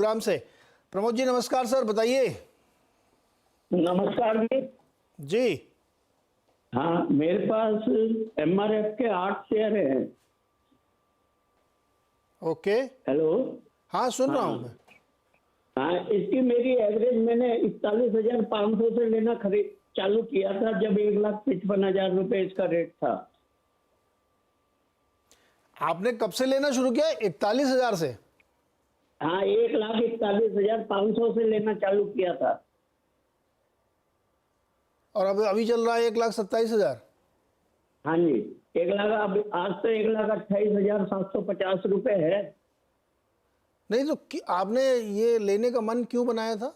गुरुग्राम से। प्रमोद जी नमस्कार सर, बताइए। नमस्कार जी। जी हाँ, मेरे पास एमआरएफ के 8 शेयर हैं। Okay, hello. हाँ सुन रहा हूँ मैं। हाँ हाँ, इसकी मेरी एवरेज मैंने 41,500 से लेना खरीद चालू किया था जब 1,55,000 रुपए इसका रेट था। आपने कब से लेना शुरू किया? 41,000 से? हाँ, 1,41,500 से लेना चालू किया था। और अभी चल रहा है 1,27,000। हाँ जी, 1,00,000 अब आज तो 1,28,750 रुपए है। नहीं तो आपने ये लेने का मन क्यों बनाया था?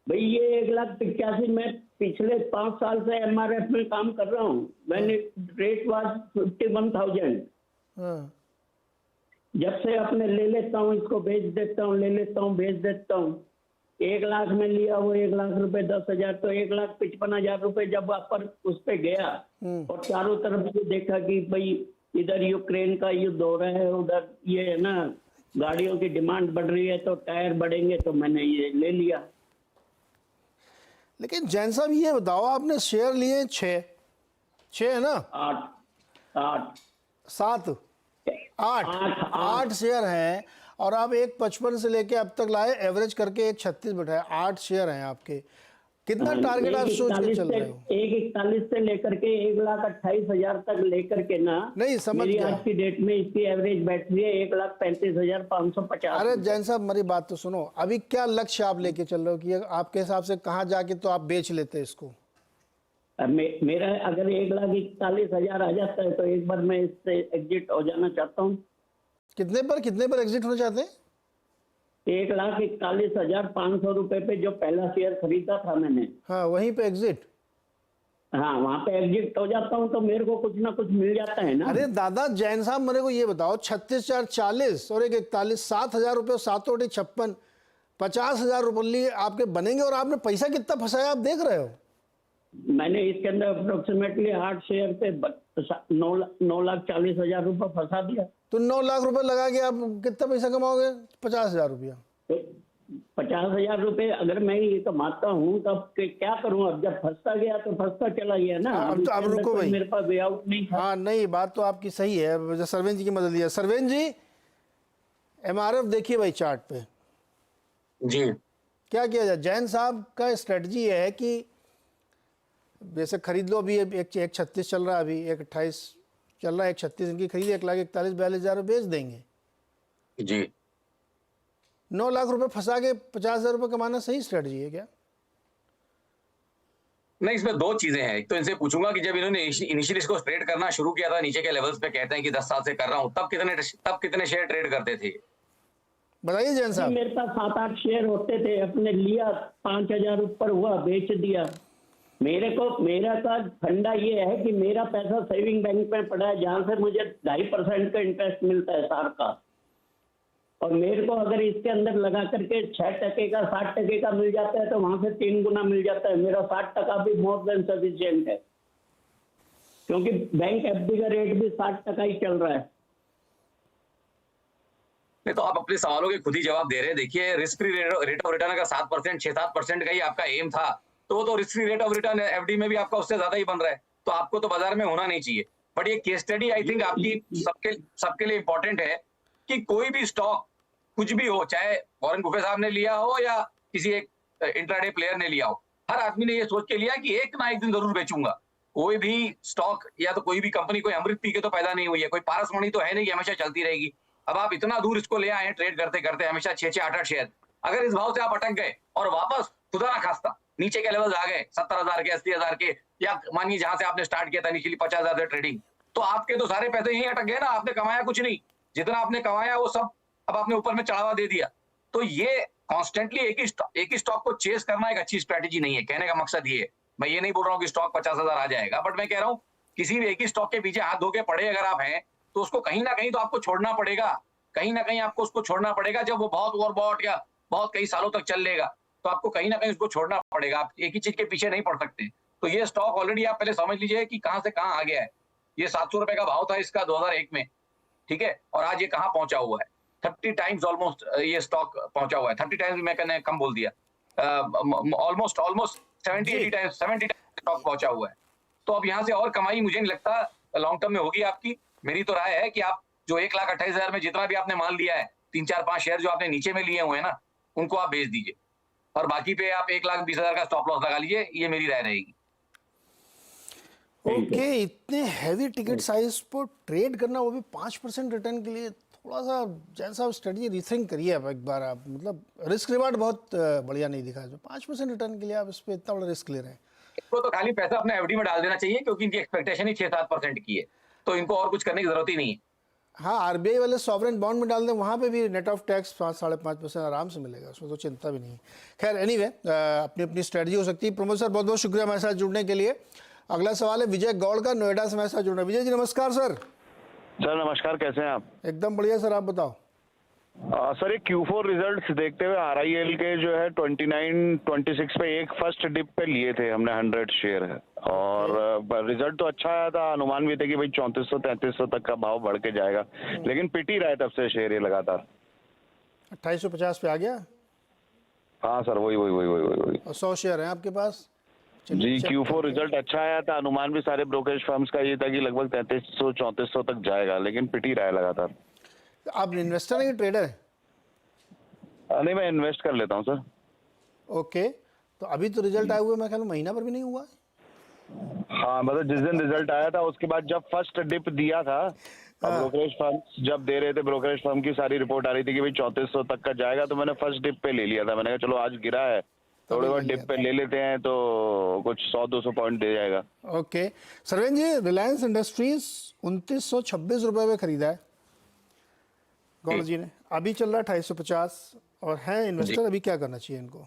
भाई ये 1,85,000 मैं पिछले 5 साल से एमआरएफ में काम कर रहा हूँ। मैंने रेट वाज 51,000। हाँ। जब से अपने ले लेता हूँ, इसको बेच देता हूँ, ले लेता हूँ, बेच देता हूँ। 1,00,000 में लिया, वो 1,00,000 रुपए 10,000, तो 1,55,000 रुपए जब ऊपर उस पे गया और चारों तरफ ये देखा कि भाई इधर यूक्रेन का युद्ध हो रहा है, उधर ये है ना गाड़ियों की डिमांड बढ़ रही है तो टायर बढ़ेंगे, तो मैंने ये ले लिया। लेकिन जैन साहब ये बताओ, आपने शेयर लिए 6 है ना? 8 7 8 शेयर हैं और आप 1,55 से लेके अब तक लाए, एवरेज करके 1,36 बैठाए। 8 शेयर हैं आपके। कितना टारगेट आप सोच के चल रहे हो? 1,41 से लेकर के 1,28,000 तक लेकर के ना, नहीं समझ मेरी गया। आज की डेट में इसकी एवरेज बैठ रही है 1,35,550। अरे जैन साहब मेरी बात तो सुनो, अभी क्या लक्ष्य आप लेके चल रहे हो कि आपके हिसाब से कहाँ जाके तो आप बेच लेते इसको? मेरा अगर 1,41,000 आ जाता है तो एक बार मैं इससे एग्जिट हो जाना चाहता हूँ। कितने पर एग्जिट होना चाहते हैं? 1,41,500 रुपए पे जो पहला शेयर खरीदा था मैंने, हाँ वहीं पे एग्जिट। हाँ वहां पे एग्जिट हो जाता हूँ तो मेरे को कुछ ना कुछ मिल जाता है ना। अरे दादा जैन साहब मेरे को ये बताओ, 36,440 और 41 7,000 रुपये, 7 और 56 50,000 रुपये आपके बनेंगे। और आपने पैसा कितना फंसाया आप देख रहे हो? मैंने इसके अंदर अप्रोक्सीमेटली 8 शेयर पे 9,40,000 रुपये फंसा दिया। तो 9 लाख रुपए लगा के आप कितना पैसा कमाओगे? 50,000 रुपया। तो 50,000 रुपए अगर मैं ये कमाता हूँ तब क्या करूँ? अब जब फंसता गया तो फंसता चला गया ना। अब रुको भाई, मेरे पास वे आउट नहीं था। हाँ नहीं बात तो आपकी सही है। सरवेन जी की मदद लिया। सरवेन जी एमआरएफ देखिए भाई चार्ट पे जी। क्या किया जाए? जैन साहब का स्ट्रेटजी है कि जैसे खरीद लो, अभी 1,36 चल रहा है, अभी 1,28 चल रहा है, 1,36 इनकी खरीद 1,41,42,000 बेच देंगे। जी 9 लाख रुपए फंसा के 50,000 रुपये कमाना सही स्ट्रेटजी है क्या? नहीं, इसमें दो चीजें हैं। एक तो इनसे पूछूंगा कि जब इन्होंने इनिशियली इसको ट्रेड करना शुरू किया था, नीचे के लेवल्स पे कहते हैं कि 10 साल से कर रहा हूं, तब कितने शेयर ट्रेड करते थे? बताइए जैन साहब। मेरे पास 7-8 शेयर होते थे, अपने लिया 5,000 ऊपर हुआ बेच दिया। मेरा का फंडा ये है कि मेरा पैसा सेविंग बैंक में पड़ा है जहां से मुझे 2.5% का इंटरेस्ट मिलता है साल का। और मेरे को अगर इसके अंदर लगा करके 6% का 60% का मिल जाता है तो वहां से 3 गुना मिल जाता है। मेरा 60% भी मोर देन सफिशिएंट है, क्योंकि बैंक एफडी का रेट भी 60% ही चल रहा है। नहीं तो आप अपने सवालों के खुद ही जवाब दे रहे हैं। देखिए, risk free rate of return अगर 7%, 6-7% का ही आपका एम था, तो risk free rate of return FD में भी आपका उससे ज्यादा ही बन रहा है। तो आपको तो बाजार में होना नहीं चाहिए। बट ये केस स्टडी आई थिंक आपकी सबके लिए इंपॉर्टेंट है कि कोई भी स्टॉक कुछ भी हो, चाहे वॉरेन बुफे साहब ने लिया हो या किसी एक इंट्राडे प्लेयर ने लिया हो, हर आदमी ने ये सोच के लिया कि एक ना एक दिन जरूर बेचूंगा। कोई भी स्टॉक या तो कोई भी कंपनी कोई अमृत पी के तो पैदा नहीं हुई है, कोई पारसमणि तो है नहीं कि हमेशा चलती रहेगी। अब आप इतना दूर इसको ले आए ट्रेड करते करते, हमेशा 6-6, 8-8 शेयर, अगर इस भाव से आप अटक गए और वापस खुदा ना खास्ता नीचे के लेवल आ गए 70,000 के, 80,000 के, या मानिए जहां से आपने स्टार्ट किया था इनिशियली 50,000 से ट्रेडिंग, तो आपके तो सारे पैसे यहीं अटक गए ना। आपने कमाया कुछ नहीं, जितना आपने कमाया वो सब अब आपने ऊपर में चढ़ावा दे दिया। तो ये कॉन्स्टेंटली एक ही स्टॉक को चेस करना एक अच्छी स्ट्रेटेजी नहीं है। कहने का मकसद ये है, मैं ये नहीं बोल रहा हूँ कि स्टॉक 50,000 आ जाएगा, बट मैं कह रहा हूँ किसी भी एक ही स्टॉक के पीछे हाथ धो के पड़े अगर आप हैं तो उसको कहीं ना कहीं तो आपको छोड़ना पड़ेगा। कहीं ना कहीं आपको उसको छोड़ना पड़ेगा। जब वो बहुत ओवरबॉट या बहुत कई सालों तक चल लेगा तो आपको कहीं ना कहीं उसको छोड़ना पड़ेगा। आप एक ही चीज के पीछे नहीं पड़ सकते। तो ये स्टॉक ऑलरेडी आप पहले समझ लीजिए कि कहां से कहां आ गया है। ये 700 रुपए का भाव था इसका 2001 में, ठीक है, और आज ये कहां पहुंचा हुआ है। 30 टाइम्स ऑलमोस्ट ये स्टॉक पहुंचा हुआ है। 30 टाइम्स मैंने कम बोल दिया, ऑलमोस्ट 70-80 टाइम्स, 70 टाइम्स स्टॉक पहुंचा हुआ है। तो अब यहाँ से और कमाई मुझे नहीं लगता लॉन्ग टर्म में होगी आपकी। मेरी तो राय है कि आप जो 1,28,000 में जितना भी आपने माल लिया है, 3-4-5 शेयर जो आपने नीचे में लिए हुए हैं ना, उनको आप बेच दीजिए और बाकी पे आप 1,20,000 का स्टॉप लॉस लगा लीजिए। ये मेरी राय रहेगी। ओके, इतने हैवी टिकट साइज पर ट्रेड करना, वो भी 5% रिटर्न के लिए, थोड़ा सा जैन साहब स्ट्रेटजी रिथिंक करिए आप एक बार। आप मतलब रिस्क रिवार्ड बहुत बढ़िया नहीं दिखा। जो 5% रिटर्न के लिए आप इस पर इतना बड़ा रिस्क ले रहे हैं। इनको तो खाली पैसा अपने एफडी में डाल देना चाहिए, क्योंकि इनकी एक्सपेक्टेशन ही 6-7% की है, तो इनको और कुछ करने की जरूरत ही नहीं है। हाँ, आरबीआई वाले सॉवरेन बॉन्ड में डाल दें, वहाँ पे भी नेट ऑफ टैक्स 5-5.5% आराम से मिलेगा, उसमें तो चिंता भी नहीं है। खैर एनीवे, अपनी अपनी स्ट्रेटजी हो सकती है। प्रमोद सर, बहुत बहुत शुक्रिया हमारे साथ जुड़ने के लिए। अगला सवाल है विजय गौड़ का, नोएडा से हमारे साथ जुड़ रहे हैं। विजय जी नमस्कार सर। सर नमस्कार, कैसे हैं आप? एकदम बढ़िया सर, आप बताओ। सर ये Q4 रिजल्ट्स देखते हुए RIL के जो है 29-26 पे एक फर्स्ट डिप पे लिए थे हमने 100 शेयर है, और रिजल्ट तो अच्छा आया था। अनुमान भी थे कि भाई 3400-3300 तक का भाव बढ़ के जाएगा, लेकिन पिट ही रहा है तब से शेयर ये लगातार। 2850 पे आ गया। हाँ सर, वही और 100 शेयर हैं आपके पास। जी। Q4 रिजल्ट अच्छा आया था, अनुमान भी सारे ब्रोकरेज फर्म्स का ये था कि लगभग 3300-3400 तक जाएगा, लेकिन पिट ही रहा है लगातार। आप इन्वेस्टर हैं कि ट्रेडर हैं? नहीं, मैं इन्वेस्ट कर लेता हूँ सर। ओके, तो अभी तो रिजल्ट आए हुए मैं ख्याल महीना भर भी नहीं हुआ है। हाँ, मतलब जिस दिन रिजल्ट आया था उसके बाद जब फर्स्ट डिप दिया था, ब्रोकरेज फर्म जब दे रहे थे, ब्रोकरेज फर्म की सारी रिपोर्ट आ रही थी कि भाई 3400 तक का जाएगा, तो मैंने फर्स्ट डिप पे ले लिया था। मैंने कहा चलो आज गिरा है, थोड़े बहुत डिप पे ले लेते हैं तो कुछ 100-200 पॉइंट दे जाएगा। ओके सरवेन जी, रिलायंस इंडस्ट्रीज 2926 रुपए में खरीदा है गौड़ जी ने, अभी चल रहा है 2850, और है इन्वेस्टर, अभी क्या करना चाहिए इनको?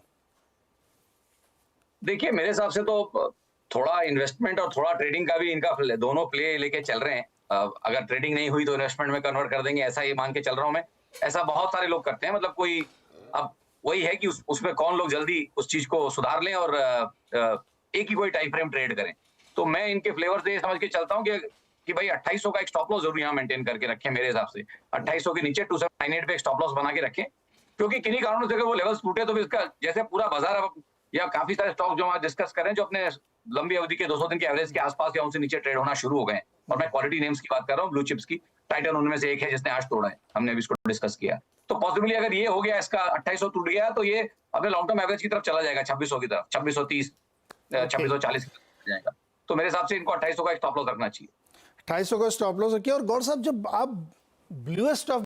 देखिए मेरे हिसाब से तो थोड़ा इन्वेस्टमेंट और थोड़ा ट्रेडिंग का भी इनका दोनों प्ले लेके चल रहे हैं। अगर ट्रेडिंग नहीं हुई तो इन्वेस्टमेंट में कन्वर्ट कर देंगे, ऐसा ही मान के चल रहा हूं मैं। ऐसा बहुत सारे लोग करते हैं, मतलब कोई अब वही है कि उसमें कौन लोग जल्दी उस चीज को सुधार लें और एक ही कोई टाइम फ्रेम ट्रेड करें। तो मैं इनके फ्लेवर से समझ के चलता हूँ कि भाई 2800 का एक स्टॉप लॉस जरूर यहाँ मेंटेन करके रखें। मेरे हिसाब से 2800 के नीचे 2798 पे एक स्टॉप लॉस बना के रखें, क्योंकि किन्हीं कारणों से अगर वो लेवल्स टूटे तो फिर इसका जैसे पूरा बाजार अब, या काफी सारे स्टॉक जो आज डिस्कस करें जो अपने लंबी अवधि के 200 दिन के एवरेज के आसपास या उनसे नीचे ट्रेड होना शुरू हो गए हैं। और मैं क्वालिटी नेम्स की बात कर रहा हूँ, ब्लू चिप्स की। टाइटन उनमें से एक है जिसने आज तोड़ा है, हमने भी इसको डिस्कस किया। तो पॉसिबली अगर ये हो गया, इसका 2800 टूट गया, तो ये अपने लॉन्ग टर्म एवरेज की तरफ चला जाएगा, 2600 की तरफ, 2630 2640 की तरफ जाएगा। तो मेरे हिसाब से इनको 2800 का एक स्टॉप लॉस रखना चाहिए। 2800 का स्टॉप लॉस रखिए। और गौड़ साहब, जब आप ब्लूएस्ट ऑफ